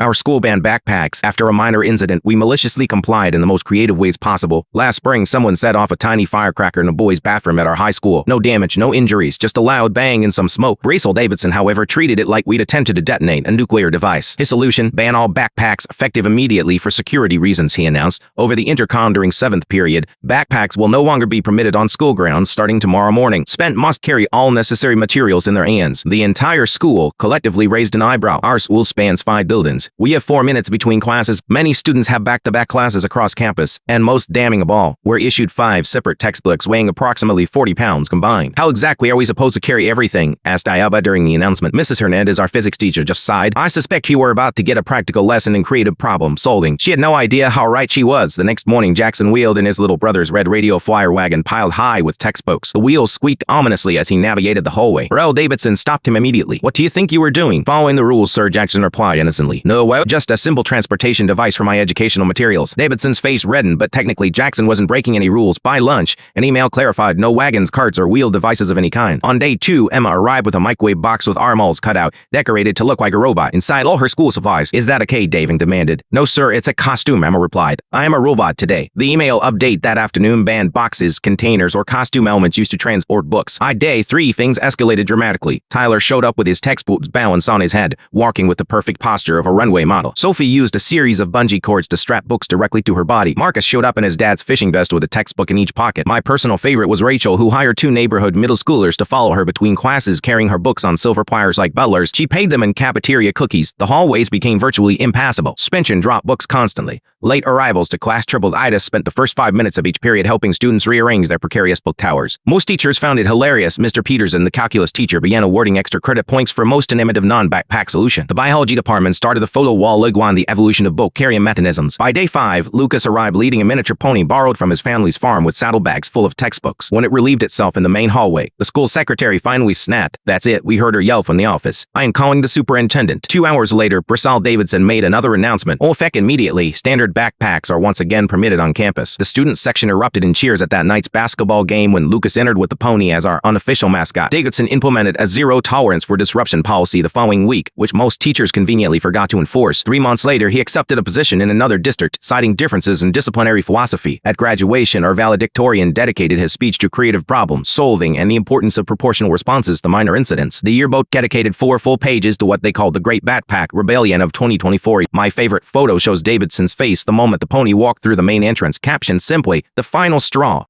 Our school banned backpacks. After a minor incident, we maliciously complied in the most creative ways possible. Last spring, someone set off a tiny firecracker in a boys' bathroom at our high school. No damage, no injuries, just a loud bang and some smoke. Bracel Davidson, however, treated it like we'd attempted to detonate a nuclear device. His solution: ban all backpacks, effective immediately for security reasons, he announced. Over the intercom during 7th period, backpacks will no longer be permitted on school grounds starting tomorrow morning. Students must carry all necessary materials in their hands. The entire school collectively raised an eyebrow. Our school spans 5 buildings. We have 4 minutes between classes. Many students have back-to-back classes across campus. And most damning of all, we're issued 5 separate textbooks weighing approximately 40 pounds combined. How exactly are we supposed to carry everything? Asked Ayaba during the announcement. Mrs. Hernandez, our physics teacher, just sighed. I suspect you were about to get a practical lesson in creative problem solving. She had no idea how right she was. The next morning, Jackson wheeled in his little brother's red radio flyer wagon piled high with textbooks. The wheels squeaked ominously as he navigated the hallway. Rel Davidson stopped him immediately. What do you think you were doing? Following the rules, sir, Jackson replied innocently. No, well, just a simple transportation device for my educational materials. Davidson's face reddened, but technically Jackson wasn't breaking any rules. By lunch, an email clarified no wagons, carts, or wheeled devices of any kind. On day 2, Emma arrived with a microwave box with arm holes cut out, decorated to look like a robot. Inside all her school supplies. Is that okay? Davin demanded. No, sir, it's a costume, Emma replied. I am a robot today. The email update that afternoon banned boxes, containers, or costume elements used to transport books. By day 3, things escalated dramatically. Tyler showed up with his textbooks balanced on his head, walking with the perfect posture of a runway model. Sophie used a series of bungee cords to strap books directly to her body. Marcus showed up in his dad's fishing vest with a textbook in each pocket. My personal favorite was Rachel, who hired 2 neighborhood middle schoolers to follow her between classes, carrying her books on silver pliers like butlers. She paid them in cafeteria cookies. The hallways became virtually impassable. Suspension dropped books constantly. Late arrivals to class tripled. Ida spent the first 5 minutes of each period helping students rearrange their precarious book towers. Most teachers found it hilarious. Mr. Peterson, the calculus teacher, began awarding extra credit points for most innovative non-backpack solution. The biology department started the photo wall on the evolution of book carrying mechanisms. By day 5, Lucas arrived leading a miniature pony borrowed from his family's farm with saddlebags full of textbooks. When it relieved itself in the main hallway, the school secretary finally snapped. That's it, we heard her yell from the office. I am calling the superintendent. 2 hours later, Brasal Davidson made another announcement. All effect immediately, standard backpacks are once again permitted on campus. The students section erupted in cheers at that night's basketball game when Lucas entered with the pony as our unofficial mascot. Davidson implemented a zero tolerance for disruption policy the following week, which most teachers conveniently forgot to enforce. 3 months later, he accepted a position in another district, citing differences in disciplinary philosophy. At graduation, our valedictorian dedicated his speech to creative problem solving and the importance of proportional responses to minor incidents. The yearbook dedicated 4 full pages to what they called the Great Backpack Rebellion of 2024. My favorite photo shows Davidson's face the moment the pony walked through the main entrance, captioned simply, "The final straw."